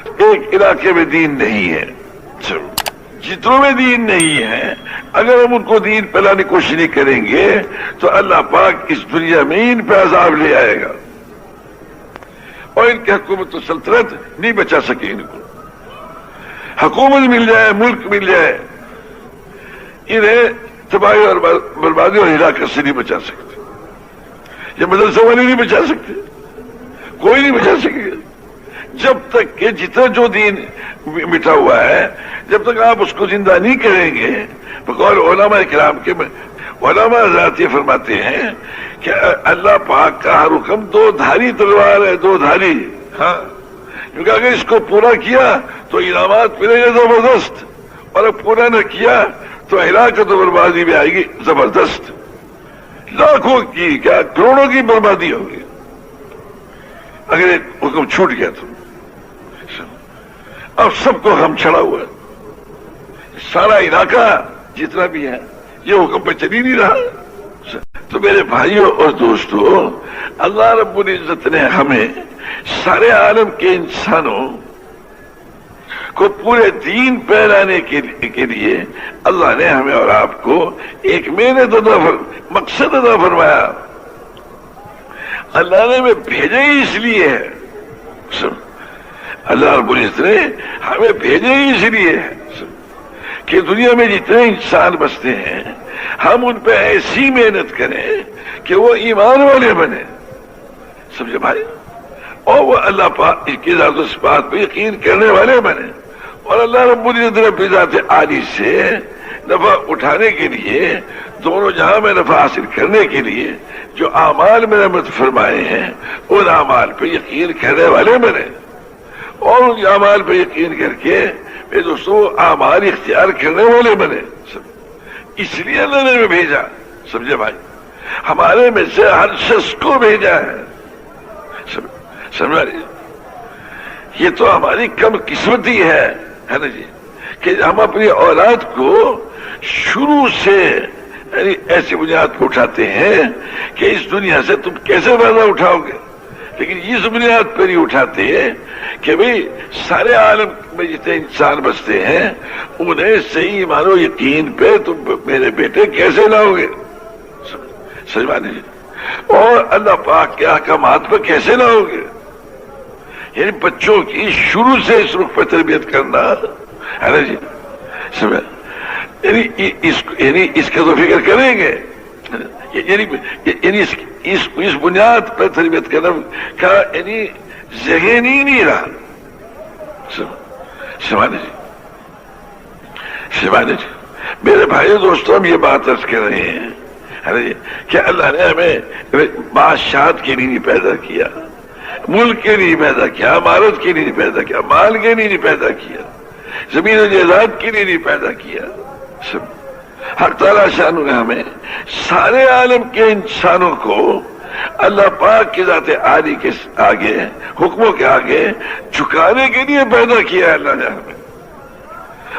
ایک علاقے میں دین نہیں ہے، جتنوں میں دین نہیں ہے، اگر ہم ان کو دین پلانے کی کوشش نہیں کریں گے تو اللہ پاک اس دنیا میں ان پہ عذاب لے آئے گا، اور ان کی حکومت و سلطنت نہیں بچا سکے۔ ان کو حکومت مل جائے، ملک مل جائے، انہیں تباہی اور بربادی اور ہلاکت سے نہیں بچا سکتے۔ یہ مدرسے والے نہیں بچا سکتے، کوئی نہیں بچا سکے گا، جب تک کہ جتنا جو دین مٹا ہوا ہے، جب تک آپ اس کو زندہ نہیں کریں گے۔ بقول علماء کرام کے علماء حضرات یہ فرماتے ہیں کہ اللہ پاک کا ہر حکم دو دھاری تلوار ہے، دو دھاری، ہاں، کیونکہ اگر اس کو پورا کیا تو انعامات ملیں گے زبردست، اور اگر پورا نہ کیا تو ہلاکت و بربادی بھی آئے گی زبردست، لاکھوں کی کیا کروڑوں کی بربادی ہوگی اگر ایک حکم چھوٹ گیا تو۔ اب سب کو ہم چھڑا ہوا ہے، سارا علاقہ جتنا بھی ہے یہ حکم پہ چل ہی نہیں رہا۔ تو میرے بھائیوں اور دوستوں، اللہ رب العزت نے ہمیں سارے عالم کے انسانوں کو پورے دین پہ لانے کے لیے اللہ نے ہمیں اور آپ کو ایک محنت مقصد ادا فرمایا۔ اللہ نے ہمیں بھیجا ہی اس لیے ہے، اللہ رب العزت نے ہمیں بھیجا ہی اس لیے ہے کہ دنیا میں جتنے انسان بستے ہیں ہم ان پہ ایسی محنت کریں کہ وہ ایمان والے بنے، سمجھے بھائی، اور وہ اللہ پاک کی ذات و صفات پہ یقین کرنے والے بنے، اور اللہ رب العزت نے اپنی ذات عالی سے نفع اٹھانے کے لیے، دونوں جہاں میں نفع حاصل کرنے کے لیے جو اعمال میں رحمت فرمائے ہیں ان اعمال پہ یقین کرنے والے بنے، اور ان اعمال پہ یقین کر کے میرے دوستوں اعمال اختیار کرنے والے بنے۔ اس لیے اللہ نے ہمیں بھیجا، سمجھے بھائی، ہمارے میں سے ہر شخص کو بھیجا ہے، سمجھا رہی؟ یہ تو ہماری کم قسمتی ہے نا جی، کہ ہم اپنی اولاد کو شروع سے یعنی ایسی بنیاد پہ اٹھاتے ہیں کہ اس دنیا سے تم کیسے فائدہ اٹھاؤ گے، لیکن اس بنیاد پہ نہیں اٹھاتے کہ بھئی سارے عالم میں جتنے انسان بستے ہیں انہیں صحیح ایمان و یقین پہ تم میرے بیٹے کیسے لاؤ گے، سمجھانے جی، اور اللہ پاک کے احکامات پہ کیسے لاؤ گے، یعنی بچوں کی شروع سے اس رخ پہ تربیت کرنا ہے نا جی، سمجھا، یعنی اس کا تو فکر کریں گے، یعنی اس بنیاد پر تربیت کرنا کا یعنی ذہن ہی نہیں رہا، سمجھے جی، میرے بھائی دوستوں، ہم یہ بات عرض کر رہے ہیں کہ اللہ نے ہمیں بادشاہت کے لیے نہیں پیدا کیا، ملک کے لیے پیدا کیا، عمارت کے لیے نہیں پیدا کیا، مال کے لیے نہیں پیدا کیا، زمین و جائیداد کے لیے نہیں پیدا کیا۔ حق تعالیٰ شان نے ہمیں سارے عالم کے انسانوں کو اللہ پاک کی ذات عالی کے آگے، حکموں کے آگے جھکانے کے لیے پیدا کیا ہے اللہ نے ہمیں،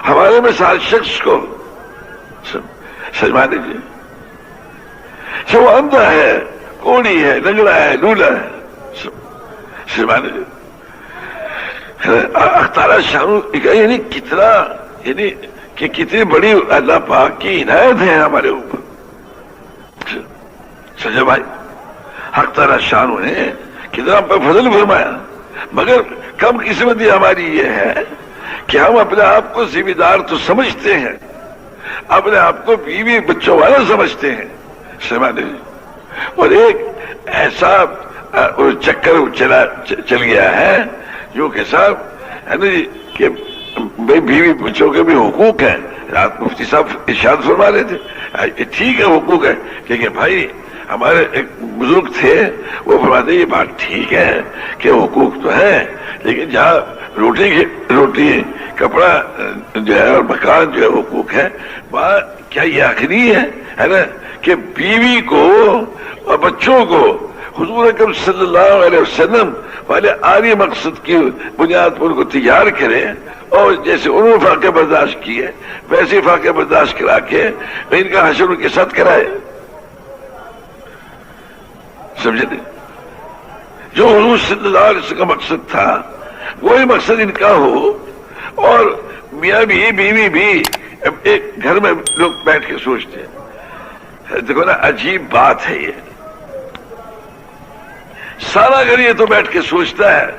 ہمارے میں ہر شخص کو سجما دیجیے، چاہے وہ اندھا ہے، کوڑی ہے، لنگڑا ہے، لولا ہے، سجما دیجیے۔ تعالیٰ شان یعنی کتنا، یعنی کہ کتنی بڑی اللہ پاک کی عنایت ہے ہمارے اوپر، سجا بھائی، حق تعالیٰ شان نے کتنا پر فضل فرمایا، مگر کم قسمتی ہماری یہ ہے کہ ہم اپنے آپ کو ذمہ دار تو سمجھتے ہیں، اپنے آپ کو بیوی بچوں والا سمجھتے ہیں، سمجھے، اور ایک ایسا چکر چل گیا ہے جو کہ صاحب ہے نا جی کہ بیوی بچوں کے بھی حقوق ہیں، رات مفتی صاحب ارشاد فرما رہے تھے، ٹھیک ہے حقوق ہے، لیکن بھائی ہمارے ایک بزرگ تھے وہ فرماتے یہ بات ٹھیک ہے کہ حقوق تو ہے، لیکن جہاں روٹی کپڑا جو ہے اور مکان جو ہے حقوق ہے، وہاں کیا یہ آخری ہے نا کہ بیوی کو اور بچوں کو حضور اکرم صلی اللہ علیہ وسلم والے عالی مقصد کی بنیاد پر ان کو تیار کریں، اور جیسے انہوں نے فاقے برداشت کیے ویسے فاقے برداشت کرا کے ان کا حشر ان کے ساتھ کرائے، سمجھے؟ جو حضور صلی اللہ علیہ وسلم کا مقصد تھا وہی مقصد ان کا ہو، اور میاں بھی بیوی بھی ایک گھر میں لوگ بیٹھ کے سوچتے ہیں. دیکھو نا عجیب بات ہے یہ، سارا گھر یہ تو بیٹھ کے سوچتا ہے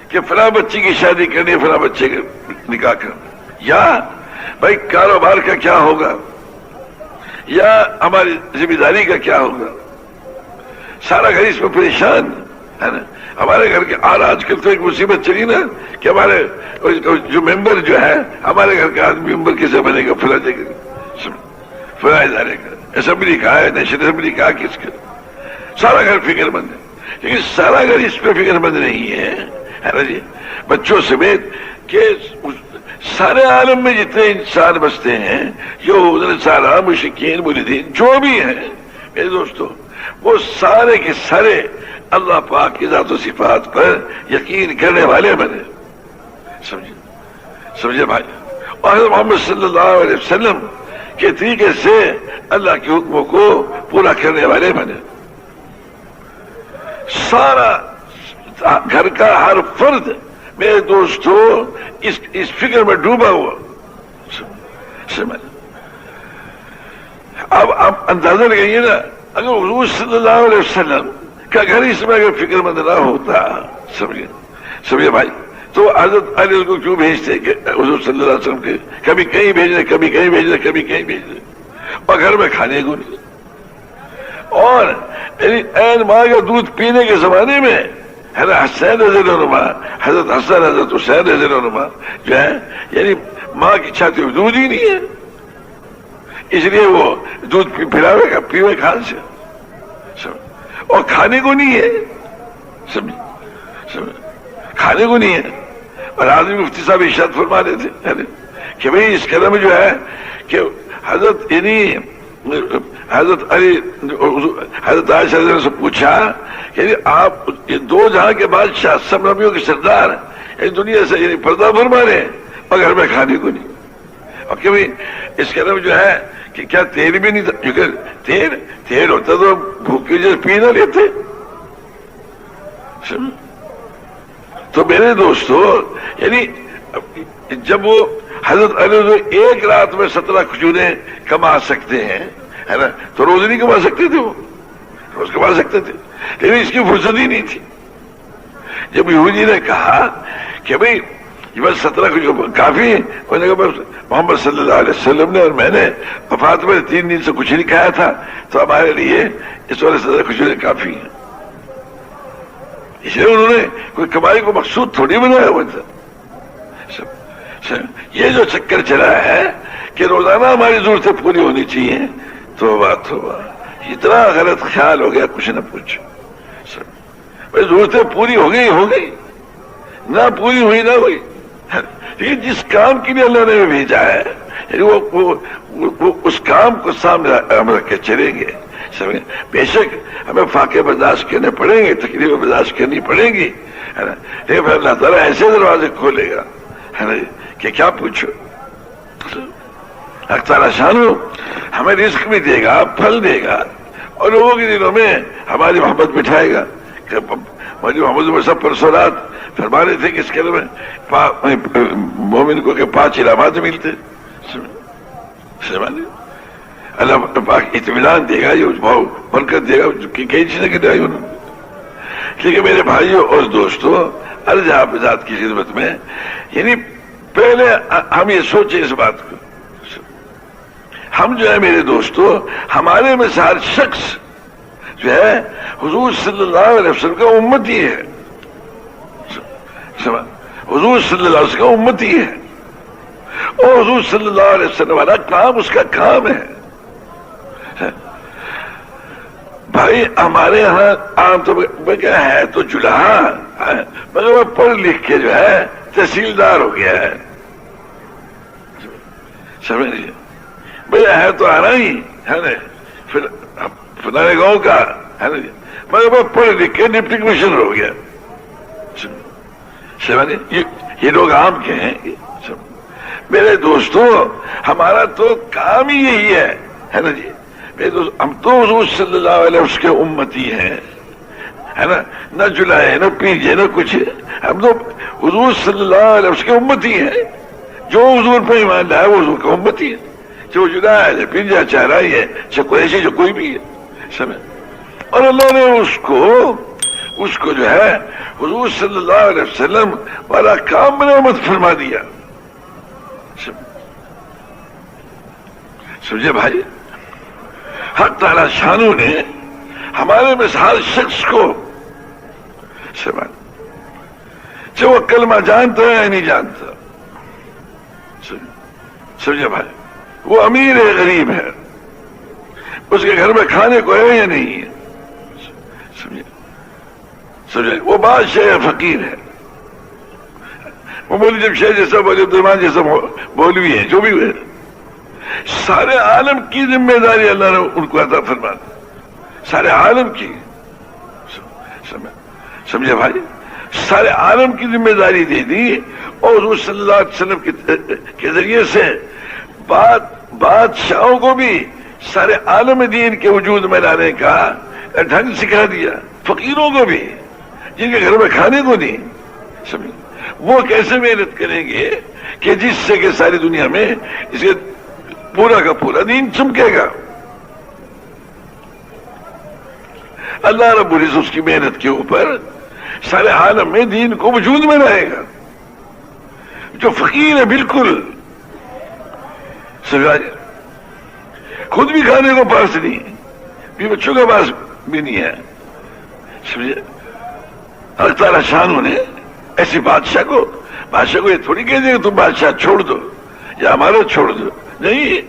کہ فلاں بچی کی شادی کرنی ہے، فلاں بچے کا نکاح کرنا، یا بھائی کاروبار کا کیا ہوگا، یا ہماری ذمہ داری کا کیا ہوگا. سارا گھر اس میں پریشان ہے نا. ہمارے گھر کے آج کل تو ایک مصیبت چلی نا کہ ہمارے جو ممبر جو ہے، ہمارے گھر کا آدمی ممبر کیسے بنے گا، فلاں جگہ فلاں ادارے کا، اسمبلی کا ہے، نیشنل اسمبلی کا، کس کا. سارا گھر فکر مند ہے، لیکن سارا گھر اس پہ فکر مند نہیں ہے نا جی. بچوں سمیت کہ سارے عالم میں جتنے انسان بستے ہیں، یہود نصارا مشرکین ملحدین جو بھی ہیں میرے دوستو، وہ سارے کے سارے اللہ پاک کی ذات و صفات پر یقین کرنے والے بنے. سمجھے بھائی. اور حضرت محمد صلی اللہ علیہ وسلم کے طریقے سے اللہ کے حکموں کو پورا کرنے والے بنے. سارا گھر کا ہر فرد میرے دوستو اس فکر میں ڈوبا ہوا. اب آپ اندازہ لگائیے نا، اگر حضور صلی اللہ علیہ وسلم کا گھر اس میں اگر فکر مند نہ ہوتا، سمجھے بھائی، تو حضرت علی کو کیوں بھیجتے کہ حضور صلی اللہ علیہ وسلم کے کبھی کہیں بھیجنے، کبھی کہیں بھیجنے، کبھی کہیں بھیجنے، اور گھر میں کھانے کو نہیں. اور این ماں کا دودھ پینے کے زمانے میں حضرت حسین رضی اللہ عنہ، حضرت حسن حضرت حسین رضی اللہ عنہ جو ہے، یعنی ماں کی چھاتی میں دودھ ہی نہیں ہے، اس لیے وہ دودھ پلاوے گا پیوے کھان سے، اور کھانے کو نہیں ہے. سمجھ کھانے کو نہیں ہے. اور آدمی مفتی صاحب ارشاد فرما رہے تھے کہ بھئی اس قدم جو ہے کہ حضرت یعنی حضرت علی حضرت عائشہ سے پوچھا کہ آپ دو جہاں کے بادشاہ، سب نبیوں کے سردار ہیں، دنیا سے یعنی پردہ فرما رہے ہیں اور گھر میں کھانے کو نہیں. اور کہ بھئی اس قدم جو ہے کہ کیا تیل بھی نہیں تھا، کیونکہ تیل ہوتا تو بھوکے جیسے پی نہ لیتے. تو میرے دوستو یعنی جب وہ حضرت علی ایک رات میں 17 کھجوریں کما سکتے ہیں ہے نا، تو روز نہیں کما سکتے تھے، وہ روز کما سکتے تھے، لیکن اس کی فرصت ہی نہیں تھی. جب یہودی نے کہا کہ بھئی یہ بس 17 کھجور کافی ہے، انہوں نے کہا محمد صلی اللہ علیہ وسلم نے اور میں نے وفات میں 3 دن سے کچھ نہیں کھایا تھا، تو ہمارے لیے اس والے 17 کھجوریں کافی ہیں. اس لیے انہوں نے کوئی کمائی کو مقصود تھوڑی بنایا ہوا تھا. یہ جو چکر چلا ہے کہ روزانہ ہماری ضرورتیں پوری ہونی چاہیے، توبہ توبہ، اتنا غلط خیال ہو گیا کچھ نہ پوچھو. ضرورتیں پوری ہو گئی، نہ پوری ہوئی نہ ہوئی، لیکن جس کام کے لیے اللہ نے بھیجا ہے یعنی وہ اس کام کو سامنے ہم رکھ کے چلیں گے. بے شک ہمیں فاقے برداشت کرنے پڑیں گے، تکلیفیں برداشت کرنی پڑیں گی، ہے نا، لیکن پھر اللہ تعالیٰ ایسے دروازے کھولے گا ہے نا کہ کیا پوچھو. اللہ تعالیٰ شانو ہمیں رزق بھی دے گا، پھل دے گا، اور لوگوں کے دلوں میں ہماری محبت بٹھائے گا. مولوی محمد صاحب پرسوں رات فرما رہے تھے کہ اس کے میں مومن کو کہ 5 علامات ملتے. اللہ پاک اطمینان دے گا، یہ برکت دے گا، کئی چیزیں گرائی انہوں نے. لیکن میرے بھائیوں اور دوستوں، عرض آپ ذات کی خدمت میں، یعنی پہلے ہم یہ سوچیں اس بات کو، ہم جو ہے میرے دوستوں، ہمارے میں سے ہر شخص جو ہے حضور صلی اللہ علیہ وسلم کا امتی ہے. حضور صلی اللہ علیہ وسلم کا امتی ہے، اور حضور صلی اللہ علیہ وسلم والا کام اس کا کام ہے. بھائی ہمارے ہاں عام طور پر کیا ہے تو جلہا، مگر وہ پڑھ لکھ کے جو ہے تحصیلدار ہو گیا ہے. سمجھ لیجیے بھائی ہے تو آنا ہی ہے نا، پھر فلانے گاؤں کا ہے نا، مگر وہ پڑھ لکھ کے ڈپٹی کمشنر ہو گیا. یہ لوگ عام کے ہیں. میرے دوستوں ہمارا تو کام ہی یہی ہے نا جی. میرے دوست ہم تو حضور صلی اللہ علیہ وسلم کے امتی ہیں ہے نا، نہ جلائے نہ پیجے نہ کچھ، ہم تو حضور صلی اللہ علیہ وسلم کے امتی ہیں، جو حضور پہ ایمان لائے وہ حضور کا امتی ہے، جو جلائے جو پی جائے چاہ رہا ہے، چاہے قریشی جو کوئی بھی ہے، سمجھ۔ اور اللہ نے اس کو جو ہے حضور صلی اللہ علیہ وسلم والا کام برآمد فرما دیا، سمجھے بھائی۔ حق تعالی شانو نے ہمارے میں سے ہر شخص کو سمجھ، چاہے وہ کلمہ جانتا ہے یا نہیں جانتا، سمجھے بھائی، وہ امیر ہے غریب ہے، اس کے گھر میں کھانے کو ہے یا نہیں ہے، سمجھے، وہ بادشاہ ہے فقیر ہے، وہ مولوی جمشید جیسا مولوی عبدالرحمان جیسا مولوی ہے، جو بھی ہے، سارے عالم کی ذمہ داری اللہ نے ان کو عطا فرما دی، سارے عالم کی، سمجھے بھائی، سارے عالم کی ذمہ داری دے دی، اور حضور صلی اللہ علیہ وسلم کے ذریعے سے بادشاہوں کو بھی سارے عالم دین کے وجود میں لانے کا ڈھنگ سکھا دیا، فقیروں کو بھی جن کے گھر میں کھانے کو نہیں، سمجھے، وہ کیسے محنت کریں گے کہ جس سے کہ ساری دنیا میں اس کے پورا کا پورا دین چمکے گا۔ اللہ رب العزت اس کی محنت کے اوپر سارے عالم میں دین کو وجود میں رہے گا۔ جو فقیر ہے بالکل خود بھی کھانے کو پاس نہیں، بھی بچوں کے پاس بھی نہیں ہے، سمجھے، اللہ تعالیٰ شانوں نے ایسی بادشاہ کو یہ تھوڑی کہہ دے کہ تم بادشاہ چھوڑ دو یا ہمارا چھوڑ دو، نہیں،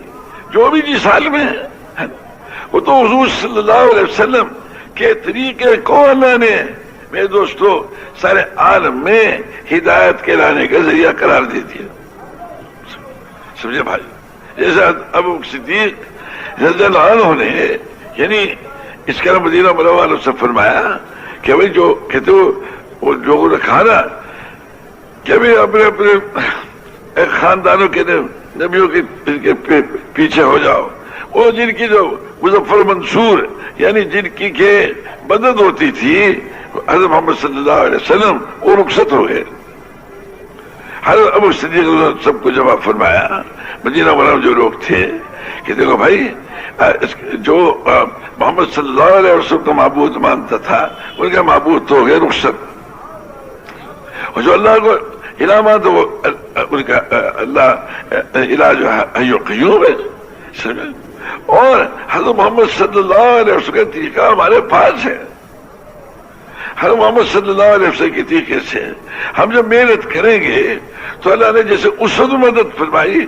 جو بھی جس حال میں ہے وہ تو حضور صلی اللہ علیہ وسلم کے طریقے کو اللہ نے میرے دوستو سارے عالم میں ہدایت کے لانے کا ذریعہ قرار دے دیا، سمجھے بھائی۔ جیسا ابو صدیق رضی اللہ عنہ نے یعنی اس کا مدینہ منورہ سے فرمایا کہ بھائی جو کہتے وہ لوگوں نے کھانا کہ بھائی اپنے اپنے خاندانوں کے نبیوں کے پیچھے ہو جاؤ، وہ جن کی جو مظفر منصور یعنی جن کی کہ مدد ہوتی تھی حضرت محمد صلی اللہ علیہ وسلم، وہ رخصت ہو گئے۔ حضرت ابو صدیق نے سب کو جواب فرمایا، مدینہ منورہ جو لوگ تھے کہ دیکھو بھائی جو محمد صلی اللہ علیہ وسلم کا معبود مانتا تھا ان کا معبود تو ہو گئے رخصت، اور جو اللہ کو علامات وہ ان کا اللہ علاج حی قیوم ہے، اور حضرت محمد صلی اللہ علیہ وسلم کا طریقہ ہمارے پاس ہے۔ حضرت محمد صلی اللہ علیہ وسلم کے طریقے سے ہم جب محنت کریں گے تو اللہ نے جیسے اس وقت مدد فرمائی،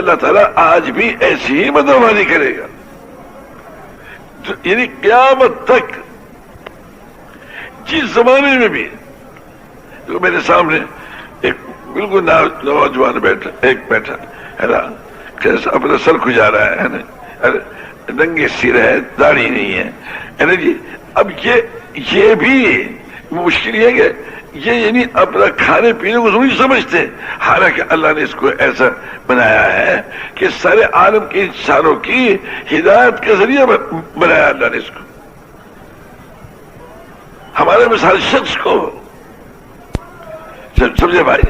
اللہ تعالیٰ آج بھی ایسی ہی مدد ہماری کرے گا، یعنی قیامت تک۔ جس زمانے میں بھی جو میرے سامنے ایک بالکل نوجوان بیٹھا ہے نا، اپنا سر کھجا رہا ہے نا، ننگے سر ہے، داڑھی نہیں ہے نا جی، اب یہ بھی مشکل ہے کہ یہ یعنی اپنا کھانے پینے کو ضروری سمجھتے، حالانکہ اللہ نے اس کو ایسا بنایا ہے کہ سارے عالم کے انسانوں کی ہدایت کا ذریعہ بنایا اللہ نے اس کو، ہمارے مثال شخص کو، سمجھے بھائی،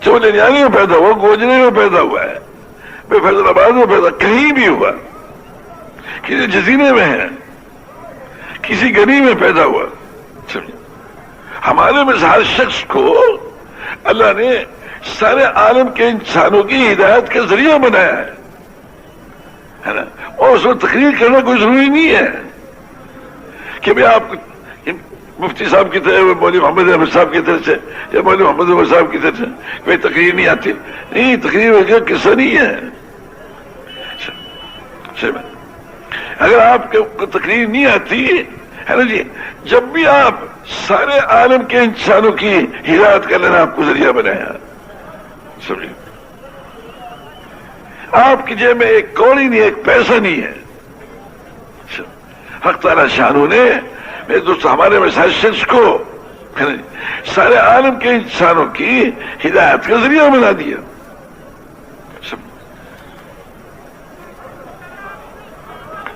جو لنیانے میں پیدا ہوا، گوجرے میں پیدا ہوا ہے، بے فیضل آباد میں پیدا، کہیں بھی ہوا، کسی جزیرے میں ہے، کسی گلی میں پیدا ہوا، سمجھے، ہمارے میں ہر شخص کو اللہ نے سارے عالم کے انسانوں کی ہدایت کا ذریعہ بنایا ہے نا، اور اس میں تقریر کرنا کوئی ضروری نہیں ہے کہ بھائی آپ مفتی صاحب کی طرح، مولوی محمد احمد صاحب کی طرف سے یا مولوی محمد احمد صاحب کی طرف سے کوئی تقریر نہیں آتی، نہیں، تقریر وغیرہ قصہ نہیں ہے۔ اگر آپ کو تقریر نہیں آتی ہے نا جی، جب بھی آپ سارے عالم کے انسانوں کی ہدایت کا لینا آپ کو ذریعہ بنایا، سمجھے، آپ کی جیب میں ایک کوڑی نہیں، ایک پیسہ نہیں ہے، حق تعالی شانہ نے میرے دوست ہمارے میں ہر شخص کو سارے عالم کے انسانوں کی ہدایت کا ذریعہ بنا دیا۔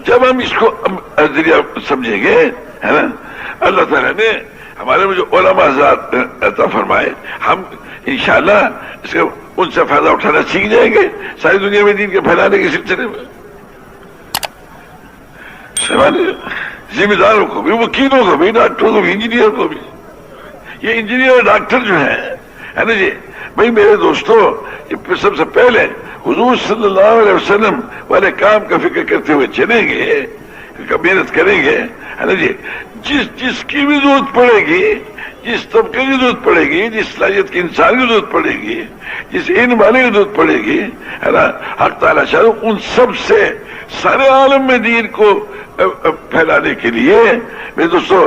جب ہم اس کو ذریعہ سمجھیں گے ہے نا. اللہ تعالیٰ نے ہمارے میں جو علماء حضرات عطا فرمائے، ہم انشاءاللہ اس کا ان سے فائدہ اٹھانا سیکھ جائیں گے ساری دنیا میں دین کے پھیلانے کے سلسلے میں. ذمہ داروں کو بھی، وکیلوں کو بھی، ڈاکٹروں کو بھی، انجینئر کو بھی. یہ انجینئر اور ڈاکٹر جو ہے نا جی بھائی میرے دوستو، سب سے پہلے حضور صلی اللہ علیہ وسلم والے کام کا فکر کرتے ہوئے چلیں گے، محنت کریں گے، ہے نا جی. جس کی بھی ضرورت پڑے گی، جس طبقے کی ضرورت پڑے گی، جس صلاحیت کے انسان کی ضرورت پڑے گی، جس علم والے کی ضرورت پڑے گی، ہے نا، حق تعالیٰ شاہ ان سب سے سارے عالم میں دین کو پھیلانے کے لیے میرے دوستو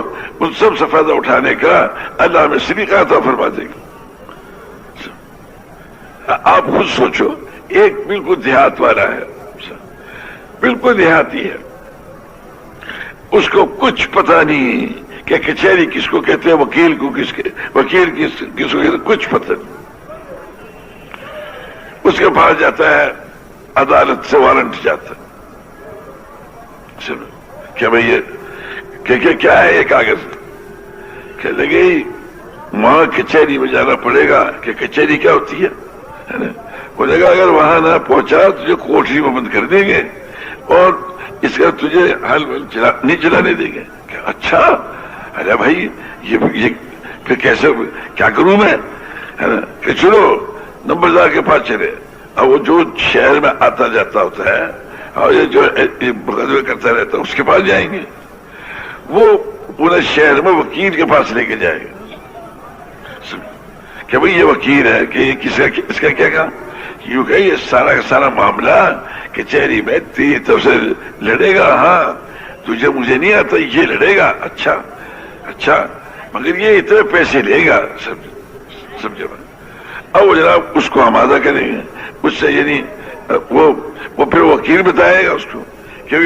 ان سب سے فائدہ اٹھانے کا اللہ ہمیں سلیقہ عطا فرما دے گا. آپ خود سوچو، ایک بالکل دیہات والا ہے، بالکل دیہاتی ہے، اس کو کچھ پتہ نہیں کہ کچہری کس کو کہتے ہیں، وکیل کو وکیل کس کو کہتے ہیں، کچھ پتہ نہیں. اس کے پاس جاتا ہے، عدالت سے وارنٹ جاتا ہے، کہ بھئی یہ کیا ہے یہ کاغذ، کہ لگے وہاں کچہری میں جانا پڑے گا. کہ کچہری کیا ہوتی ہے نا، بولے گا اگر وہاں نہ پہنچا تجھے کوٹری میں بند کر دیں گے اور اس کا تجھے حل نہیں چلانے دیں گے. کہ اچھا، ارے بھائی یہ پھر کیسے کیا کروں میں، ہے نا. کہ چلو نمبردار کے پاس چلے. اب وہ جو شہر میں آتا جاتا ہوتا ہے اور یہ جو مقدمے کرتا رہتا ہے اس کے پاس جائیں گے. وہ پورے شہر میں وکیل کے پاس لے کے جائے گا کہ بھئی یہ وکیل ہے، کہ اس کا کیا کام، یوں کہ یہ سارا کا سارا معاملہ کچہری میں تیری طرف سے لڑے گا. ہاں تجھے مجھے نہیں آتا، یہ لڑے گا. اچھا مگر یہ اتنے پیسے لے گا. سمجھے. اب وہ جناب اس کو آمادہ کریں گے، اس سے یعنی وہ پھر وکیل بتائے گا اس کو کہ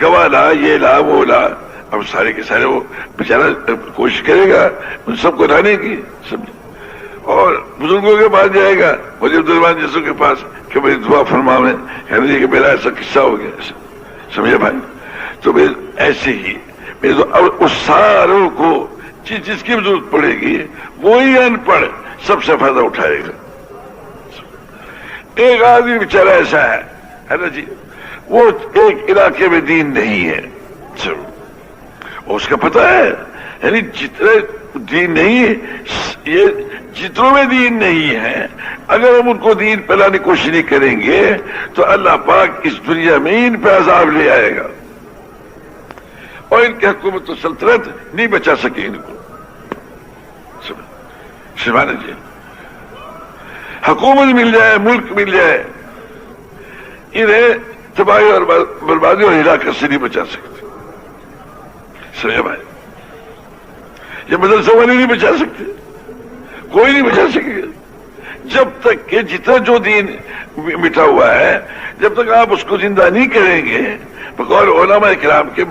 گواہ لا، یہ لا، وہ لا. اب سارے کے سارے وہ بیچارہ کوشش کرے گا ان سب کو لانے کی. سمجھے. اور بزرگوں کے پاس جائے گا، ولی عبدالرحمان جیسوں کے پاس، کہ بھائی دعا فرماویں کہ میرا ایسا قصہ ہو گیا. سمجھے بھائی. تو ایسے ہی اس ساروں کو جس کی ضرورت پڑے گی وہی ان پڑھ سب سے فائدہ اٹھائے گا. ایک آدمی بیچارہ ایسا ہے نا جی، وہ ایک علاقے میں دین نہیں ہے، اس کا پتہ ہے، یعنی جتنے دین نہیں ہے، یہ جتنوں میں دین نہیں ہے، اگر ہم ان کو دین پھیلانے کی کوشش نہیں کریں گے تو اللہ پاک اس دنیا میں ان پہ عذاب لے آئے گا اور ان کی حکومت و سلطنت نہیں بچا سکے ان کو. سمجھے جی، حکومت مل جائے، ملک مل جائے، انہیں تباہی اور بربادی اور ہلاکت سے نہیں بچا سکتے. سمجھے بھائی. یہ مدرسے والے نہیں بچا سکتے، کوئی نہیں بچا سکے گا جب تک کہ جتنا جو دین مٹا ہوا ہے جب تک آپ اس کو زندہ نہیں کریں گے. بقول علماء کرام کے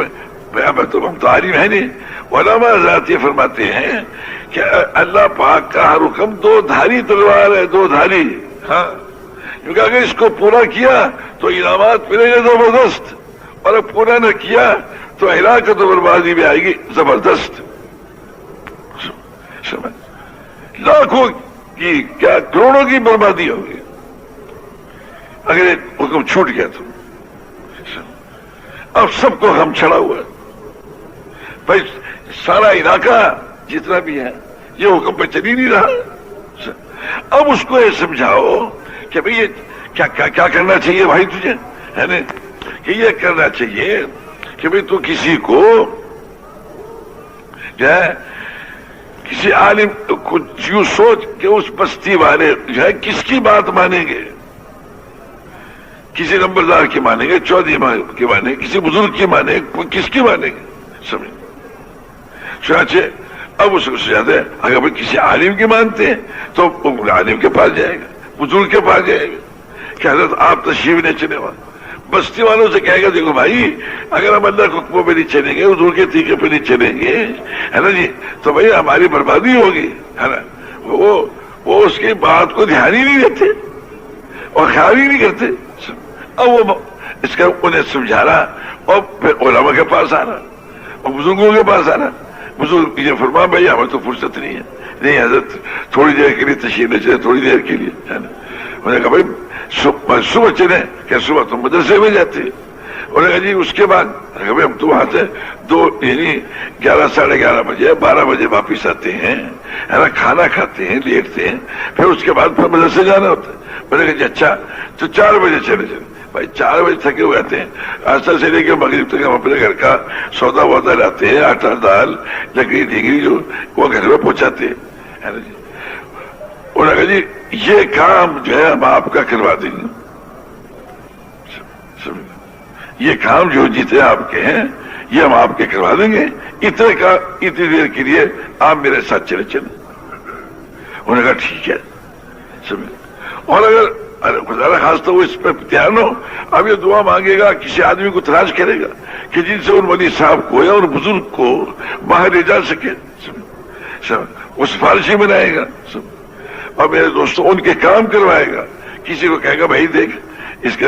تو ہم تو عالم ہے نہیں، علماء حضرات یہ فرماتے ہیں کہ اللہ پاک کا ہر حکم دو دھاری تلوار ہے، دو دھاری. ہاں، کیونکہ اگر اس کو پورا کیا تو انعامات ملیں گے زبردست، اور اگر پورا نہ کیا تو ہلاکت و بربادی بھی آئے گی زبردست. لاکھوں کی کیا کروڑوں کی بربادی ہوگی اگر ایک حکم چھوٹ گیا تو. اب سب کو ہم چھڑا ہوا ہے بھائی، سارا علاقہ جتنا بھی ہے یہ حکم پہ چل ہی نہیں رہا. اب اس کو یہ سمجھاؤ کہ بھئی یہ کیا کرنا چاہیے بھائی تجھے، ہے نا، کہ یہ کرنا چاہیے کہ بھئی تو کسی کو جو ہے کسی عالم کو یوں سوچ کہ اس بستی والے جو ہے کس کی بات مانیں گے، کسی نمبردار کی مانیں گے، چودھری کی مانیں گے، کسی بزرگ کی مانیں گے، کس کی مانیں گے. سمجھ. چنانچہ اب اس کو سمجھاتے ہیں اگر کسی عالم کی مانتے ہیں تو عالم کے پاس جائے گا، بزرگ کے پاس جائے گا کہ حضرت آپ تشریف نہیں چلے وہاں. بستی والوں سے کہے گا دیکھو بھائی اگر ہم اللہ کے حکموں پہ نہیں چلیں گے، حضور کے طریقے پہ نہیں چلیں گے، ہے نا جی، تو بھائی ہماری بربادی ہوگی، ہے نا. وہ اس کی بات کو دھیان ہی نہیں دیتے اور خیال ہی نہیں کرتے. اب وہ اس کا انہیں سمجھا رہا اور پھر علماء کے پاس آنا. اور بزرگوں کے پاس آنا، بزرگ یہ فرما بھائی ہمیں تو فرصت نہیں ہے، نہیں حضرت تھوڑی دیر کے لیے تشریف لے چلے، تھوڑی دیر کے لیے ہے نا۔ انہوں نے کہا بھائی صبح چلے، کہ صبح تم مدرسے میں جاتے، انہوں نے کہا جی اس کے بعد ہم تو وہاں سے 11 ساڑھے 11 بجے 12 بجے واپس آتے ہیں ہے نا، کھانا کھاتے ہیں، لیٹتے ہیں، پھر اس کے بعد پھر مدرسے جانا ہوتا ہے۔ میں نے کہا جی اچھا تو 4 بجے چلے بھائی 4 بجے تھکے ہوئے آتے ہیں، آسا سے لے کے مغرب تک ہم اپنے گھر کا سودا وودا لاتے ہیں، آٹا دال لکڑی ڈھیگری جو وہ گھر میں پہنچاتے ہیں نا جی۔ انہوں نے کہا جی یہ کام جو ہے ہم آپ کا کروا دیں گے، یہ کام جو جتنے آپ کے ہیں یہ ہم آپ کے کروا دیں گے، اتنی دیر کے لیے آپ میرے ساتھ چلے چلیں۔ انہوں نے کہا ٹھیک ہے سمجھ۔ اور اگر خدا خاص تو وہ اس پہ دھیان ہو، اب یہ دعا مانگے گا، کسی آدمی کو تلاش کرے گا کہ جن سے ان ولی صاحب کو یا ان بزرگ کو باہر لے جا سکے، وہ سفارشی بنائے گا اور میرے دوستوں ان کے کام کروائے گا۔ کسی کو کہے گا بھائی دیکھ اس کے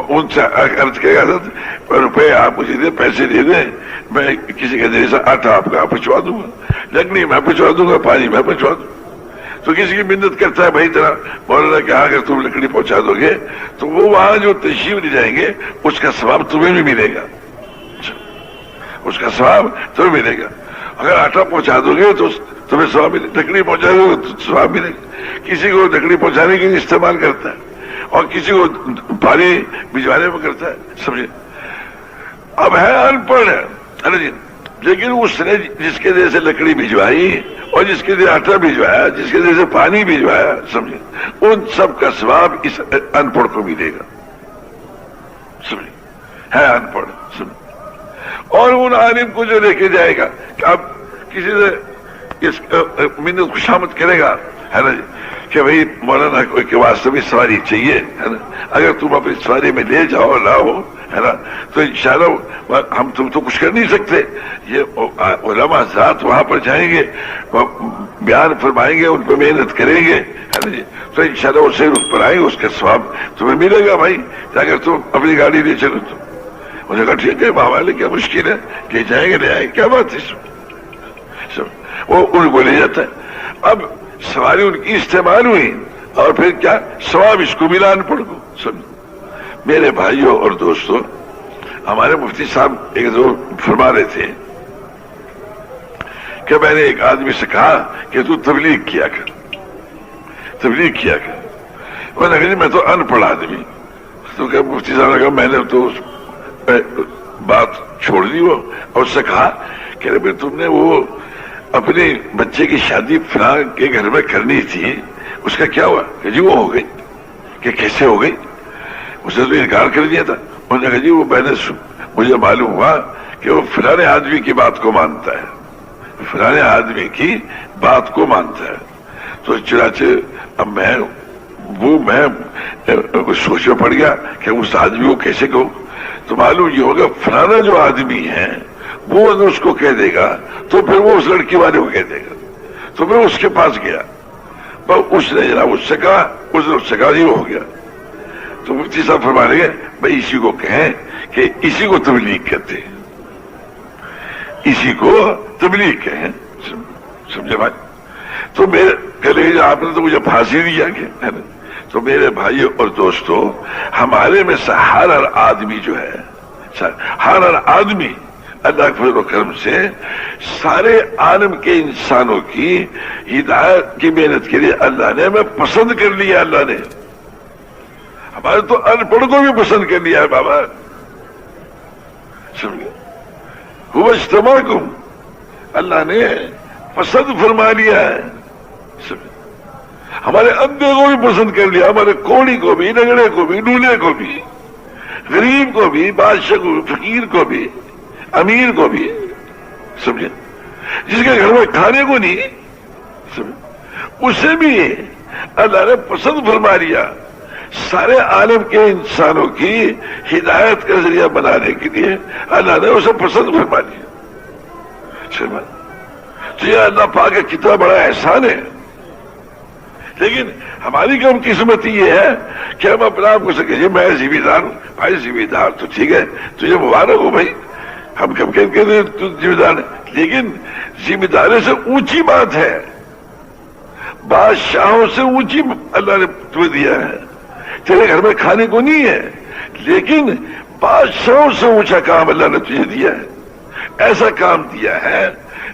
ان سے عرض کرے گا روپے آپ مجھے دیں، پیسے دے دیں، میں کسی کے ذریعے سے آٹا آپ کا پہنچوا دوں گا، لکڑی میں پہنچوا دوں گا، پانی میں پہنچوا دوں گا۔ تو کسی کی منت کرتا ہے بھائی ذرا مولانا کہ اگر تم لکڑی پہنچا دو گے تو وہ وہاں جو تشریف لے جائیں گے اس کا ثواب تمہیں بھی ملے گا، اس کا ثواب تمہیں ملے گا۔ اگر آٹا پہنچا دو گے تو تمہیں ثواب ملے، لکڑی پہنچا دو گے تو ثواب ملے گا۔ کسی کو لکڑی پہنچانے کے لیے استعمال کرتا ہے اور کسی کو پانی بھجوانے میں کرتا ہے، سمجھے۔ اب ہے ان پڑھ ہے جی، لیکن اس نے جس کے ذریعے سے لکڑی بھجوائی اور جس کے ذریعے آٹا بھجوایا، جس کے ذریعے سے پانی بھجوایا، سمجھے، ان سب کا ثواب اس ان پڑھ کو ملے گا، سمجھے، ہے ان پڑھ سمجھے۔ اور ان عالم کو جو لے کے جائے گا کہ اب کسی سے اس منت خوشامد کرے گا ہے نا جی کہ بھائی مولانا کے واسطے بھی سواری چاہیے ہے نا، اگر تم اپنی سواری میں لے جاؤ لاؤ ہے نا تو انشاءاللہ ہم تم تو کچھ کر نہیں سکتے۔ یہ علماء ذات وہاں پر جائیں گے، بیان فرمائیں گے، ان پہ محنت کریں گے ہے نا جی، تو انشاءاللہ وہ صحیح رخ پر آئیں گے، اس کا ثواب تمہیں ملے گا بھائی، اگر تم اپنی گاڑی لے چلو تو۔ انہوں نے کہا ٹھیک ہے حوالے کیا مشکل ہے، لے جائیں گے لے آئیں گے، کیا بات ہے، وہ ان کو لے جاتا ہے۔ اب سواری ان کی استعمال ہوئی اور پھر کیا ثواب اس کو ملا ان پڑھ کو۔ سن میرے بھائیوں اور دوستوں، ہمارے مفتی صاحب ایک دو فرما رہے تھے کہ میں نے ایک آدمی سے کہا کہ تو تبلیغ کیا کر، تبلیغ کیا کر۔ وہ نے کہا جی میں تو ان پڑھ آدمی، تو کہ مفتی صاحب نے کہا میں نے تو بات چھوڑ دی وہ، اور اس سے کہا کہ تم نے وہ اپنے بچے کی شادی فلاں کے گھر میں کرنی تھی، اس کا کیا ہوا؟ کہ جی وہ ہو گئی۔ کہ کیسے ہو گئی؟ اسے تو انکار کر دیا تھا۔ انہوں نے کہا جی وہ میں نے مجھے معلوم ہوا کہ وہ فلاں آدمی کی بات کو مانتا ہے، فلاں آدمی کی بات کو مانتا ہے۔ تو چنانچہ اب میں سوچ میں پڑ گیا کہ اس آدمی کو کیسے کہوں، تو معلوم یہ ہوگا فلانا جو آدمی ہے وہ اگر اس کو کہہ دے گا تو پھر وہ اس لڑکی والے کو کہہ دے گا۔ تو میں اس کے پاس گیا، اس نے جناب اس سے کہا، اس نے اس سے کہا یہ ہو گیا۔ تو مفتی صاحب فرما رہے ہیں بھائی اسی کو کہیں کہ اسی کو تبلیغ کہتے ہیں، اسی کو تبلیغ کہیں، سمجھے بھائی۔ تو میرے کہے آپ نے تو مجھے پھانسی دیا کہ ہے نا۔ تو میرے بھائیوں اور دوستوں، ہمارے میں سے ہر آدمی جو ہے، ہر آدمی اللہ کے فضل و کرم سے سارے عالم کے انسانوں کی ہدایت کی محنت کے لیے اللہ نے ہمیں پسند کر لیا۔ اللہ نے ہمارے تو ان پڑھ کو بھی پسند کر لیا ہے بابا، سمجھے، ہوا اجتماعکم، اللہ نے پسند فرما لیا ہے، سمجھے، ہمارے اندھے کو بھی پسند کر لیا، ہمارے کوڑی کو بھی، نگڑے کو بھی، ڈولے کو بھی، غریب کو بھی، بادشاہ کو بھی، فقیر کو بھی، امیر کو بھی، سمجھے، جس کے گھر میں کھانے کو نہیں، سمجھے، اسے بھی اللہ نے پسند فرما لیا۔ سارے عالم کے انسانوں کی ہدایت کا ذریعہ بنانے کے لیے اللہ نے اسے پسند فرما لیا۔ تو یہ اللہ پاک کا کتنا بڑا احسان ہے۔ لیکن ہماری کم قسمت یہ ہے کہ ہم اپنے آپ کو سکے جی میں ذمہ دار ہوں، بھائی ذمہ دار تو ٹھیک ہے، تجھے مبارک ہو بھائی، ہم کب کہتے ہیں تو ذمہ دار، لیکن ذمہ داری سے اونچی بات ہے، بادشاہوں سے اونچی اللہ نے تمہیں دیا ہے. تیرے گھر میں کھانے کو نہیں ہے، لیکن بادشاہوں سے اونچا کام اللہ نے تجھے دیا ہے. ایسا کام دیا ہے،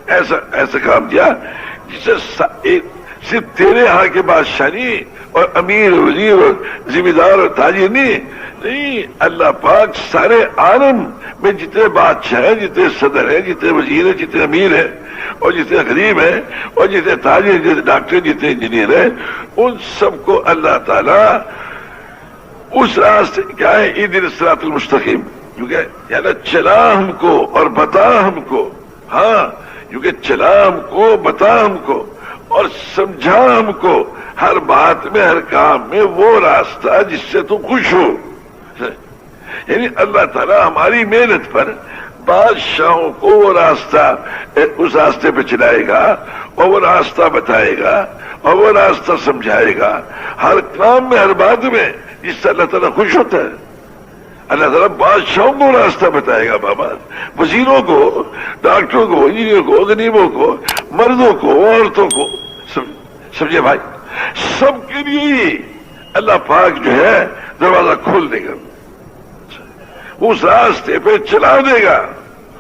ایسا کام دیا جسے صرف تیرے ہاں کے بادشاہ نہیں اور امیر اور وزیر اور ذمہ دار اور تاجر نہیں، اللہ پاک سارے عالم میں جتنے بادشاہ ہیں، جتنے صدر ہیں، جتنے وزیر ہیں، جتنے امیر ہیں اور جتنے غریب ہیں اور جتنے تاجر، جتنے ڈاکٹر، جتنے انجینئر ہیں، ان سب کو اللہ تعالیٰ اس راستے کیا ہے، اہدنا الصراط المستقیم، کیونکہ یعنی چلا ہم کو اور بتا ہم کو، ہاں کیونکہ چلا ہم کو، بتا ہم کو اور سمجھا ہم کو ہر بات میں، ہر کام میں وہ راستہ جس سے تو خوش ہو. یعنی اللہ تعالیٰ ہماری محنت پر بادشاہوں کو وہ راستہ، اس راستے پہ چلائے گا اور وہ راستہ بتائے گا اور وہ راستہ سمجھائے گا ہر کام میں، ہر بات میں جس سے اللہ تعالیٰ خوش ہوتا ہے. اللہ تعالیٰ بادشاہوں کو راستہ بتائے گا، بابا، وزیروں کو، ڈاکٹروں کو، انجینئر کو، غریبوں کو، مردوں کو، عورتوں کو، سمجھے بھائی، سب کے لیے اللہ پاک جو ہے دروازہ کھول دے گا، اس راستے پہ چلا دے گا.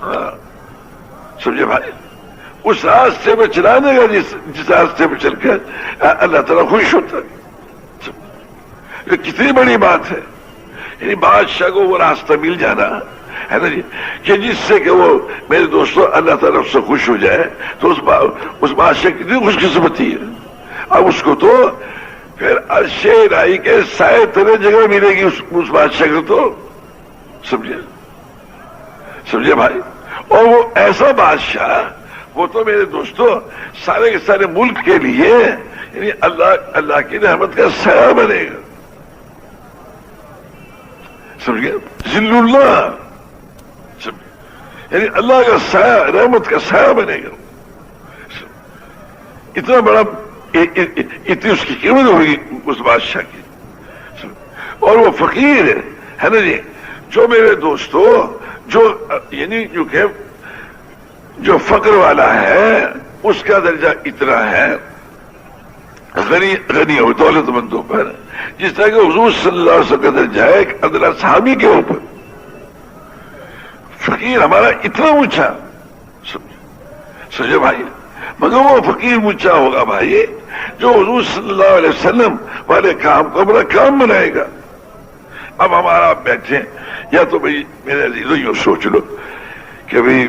ہاں سمجھے بھائی، اس راستے پہ چلا دے گا جس راستے پہ چل کر اللہ تعالیٰ خوش ہوتا ہے. یہ کتنی بڑی بات ہے. یعنی بادشاہ کو وہ راستہ مل جانا ہے نا جی، کہ جس سے کہ وہ میرے دوستوں اللہ تعالیٰ اس سے خوش ہو جائے، تو اس بادشاہ کی کتنی خوش قسمتی ہے. اب اس کو تو پھر عرش الہی کے سائے تلے جگہ ملے گی اس بادشاہ کو، تو سمجھے بھائی. اور وہ ایسا بادشاہ، وہ تو میرے دوستوں سارے کے سارے ملک کے لیے یعنی اللہ کی رحمت کا سایہ بنے گا. سمجھ گئے، ذل اللہ، یعنی اللہ کا سایہ، رحمت کا سایہ بنے گا. اتنا بڑا، اتنی اس کی قیمت ہوگی اس بادشاہ کی. اور وہ فقیر ہے نا جی، جو میرے دوستو یعنی جو فقر والا ہے اس کا درجہ اتنا ہے غنی اور دولت مندوں پر، جس طرح کہ حضور صلی اللہ علیہ وسلم کا درجہ ہے ایک ادنا صحابی کے اوپر. فقیر ہمارا اتنا اونچا، سمجھے بھائی، مگر وہ فقیر اونچا ہوگا بھائی جو حضور صلی اللہ علیہ وسلم والے کام کو اپنا کام بنائے گا. اب ہمارا بیٹھے، یا تو بھائی میرے عزیزوں یوں سوچ لو کہ بھائی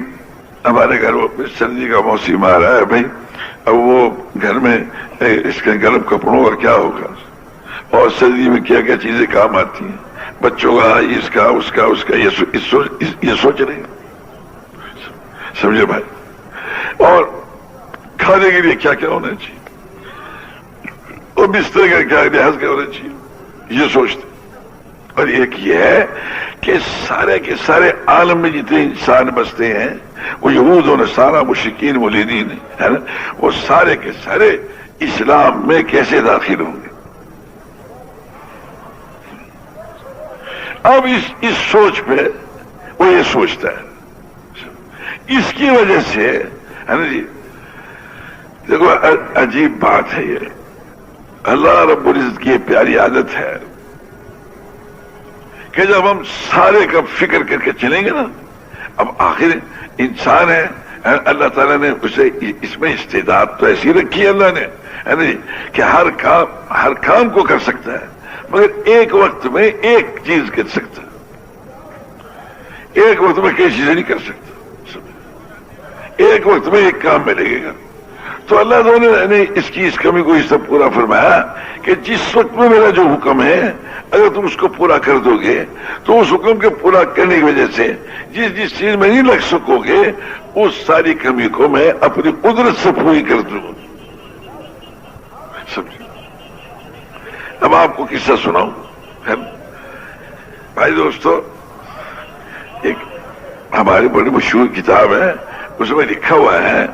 ہمارے گھر سردی کا موسم آ رہا ہے بھائی، اب وہ گھر میں اس کے گرم کپڑوں اور کیا ہوگا، اور سردی میں کیا کیا چیزیں کام آتی ہیں، بچوں کا، اس کا یہ سوچ رہے ہیں. سمجھے بھائی، اور کھانے کے لیے کیا کیا ہونا چاہیے اور بستر کا کیا لحاظ کیا ہونا چاہیے، یہ سوچتے. اور ایک یہ ہے کہ سارے کے سارے عالم میں جتنے انسان بستے ہیں، وہ یہود و نصارا، مشرکین، ملحدین ہے نا، وہ سارے کے سارے اسلام میں کیسے داخل ہوں گے. اب اس سوچ پہ وہ یہ سوچتا ہے. اس کی وجہ سے ہے نا جی، دیکھو عجیب بات ہے یہ، اللہ رب العزت کی پیاری عادت ہے کہ جب ہم سارے کا فکر کر کے چلیں گے نا، اب آخر انسان ہے، اللہ تعالیٰ نے اسے اس میں استعداد تو ایسی رکھی ہے اللہ نے، ہے نا جی، کہ ہر کام کو کر سکتا ہے، مگر ایک وقت میں ایک چیز کر سکتا ہے، ایک وقت میں کئی چیزیں نہیں کر سکتا، ایک وقت میں ایک کام میں لگے گا. تو اللہ تعالیٰ نے اس کی اس کمی کو اس سے پورا فرمایا کہ جس وقت میں میرا جو حکم ہے اگر تم اس کو پورا کر دو گے تو اس حکم کے پورا کرنے کی وجہ سے جس چیز میں نہیں لگ سکو گے اس ساری کمی کو میں اپنی قدرت سے پوری کر دوں. سمجھے؟ اب آپ کو قصہ سناؤں بھائی دوستو. ایک ہماری بڑی مشہور کتاب ہے، اس میں لکھا ہوا ہے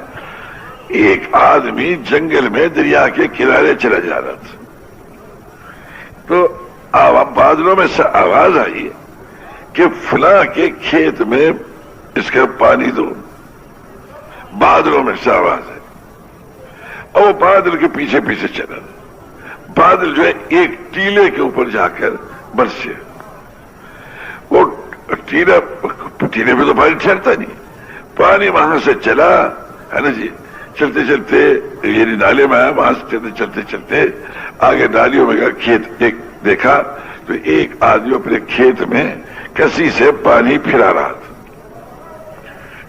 ایک آدمی جنگل میں دریا کے کنارے چلا جا رہا تھا، تو بادلوں میں سے آواز آئی کہ فلاں کے کھیت میں اس کا پانی دو. بادلوں میں سے آواز ہے اور وہ بادل کے پیچھے پیچھے چلا. بادل جو ہے ایک ٹیلے کے اوپر جا کر برسے. وہ ٹیلے پہ تو پانی ٹھہرتا نہیں. پانی وہاں سے چلا ہے نا جی. چلتے چلتے یعنی نالے میں آیا. وہاں سے چلتے چلتے آگے نالیوں میں گیا. کھیت ایک دیکھا تو ایک آدمی اپنے کھیت میں کسی سے پانی پھرا رہا تھا.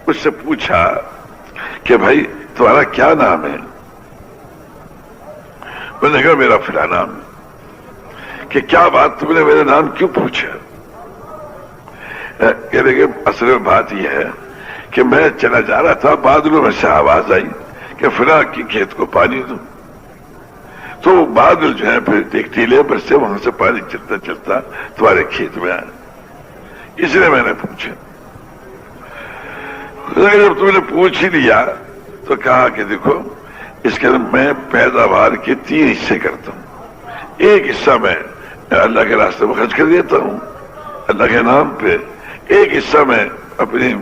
اس سے پوچھا کہ بھائی تمہارا کیا نام ہے؟ میں نے کہا میرا فلاں نام ہے. کہ کیا بات تم نے میرا نام کیوں پوچھا؟ کہنے کہ اصل میں بات یہ ہے کہ میں چلا جا رہا تھا, بادلوں میں سے آواز آئی کہ فلاں کی کھیت کو پانی دو. تو بادل جو ہے پھر ایک ٹیلے پر سے وہاں سے پانی چلتا چلتا تمہارے کھیت میں آیا, اس لیے میں نے پوچھا. جب تم نے پوچھ ہی لیا تو کہا کہ دیکھو اس کے اندر میں پیداوار کے 3 حصے کرتا ہوں. ایک حصہ میں اللہ کے راستے میں خرچ کر دیتا ہوں اللہ کے نام پہ. ایک حصہ میں اپنی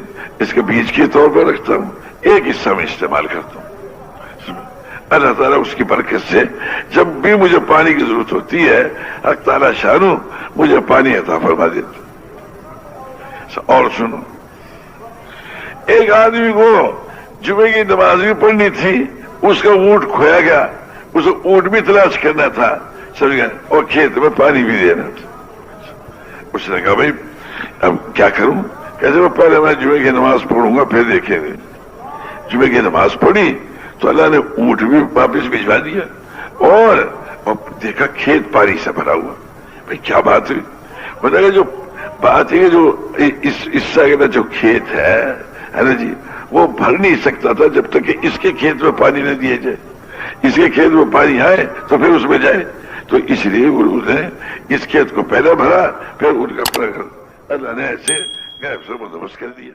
اس کے بیج کے طور پر رکھتا ہوں. ایک حصہ میں استعمال کرتا ہوں. اللہ تعالیٰ اس کی برکت سے جب بھی مجھے پانی کی ضرورت ہوتی ہے حق تعالیٰ شانو مجھے پانی عطا فرما دیتا. اور سنو, ایک آدمی کو جمعے کی نماز بھی پڑھنی تھی, اس کا اونٹ کھویا گیا, اسے اونٹ بھی تلاش کرنا تھا, سمجھ گئے, اور کھیت میں پانی بھی دینا تھا. اس نے کہا بھائی اب کیا کروں؟ کیسے میں پہلے میں جمعے کی نماز پڑھوں گا پھر دیکھیں گے. جمعے کی نماز پڑھی تو اللہ نے اونٹ بھی واپس بھجوا دیا اور دیکھا کھیت پانی سے بھرا ہوا. بھائی کیا بات ہوئی؟ بتا جو بات ہے جو اس جو کھیت ہے نا جی, وہ بھر نہیں سکتا تھا جب تک کہ اس کے کھیت میں پانی نہ دیے جائے. اس کے کھیت میں پانی آئے تو پھر اس میں جائے. تو اس لیے انہوں نے اس کھیت کو پہلے بھرا پھر ان کا اللہ نے ایسے غیب سے بندوبست کر دیا.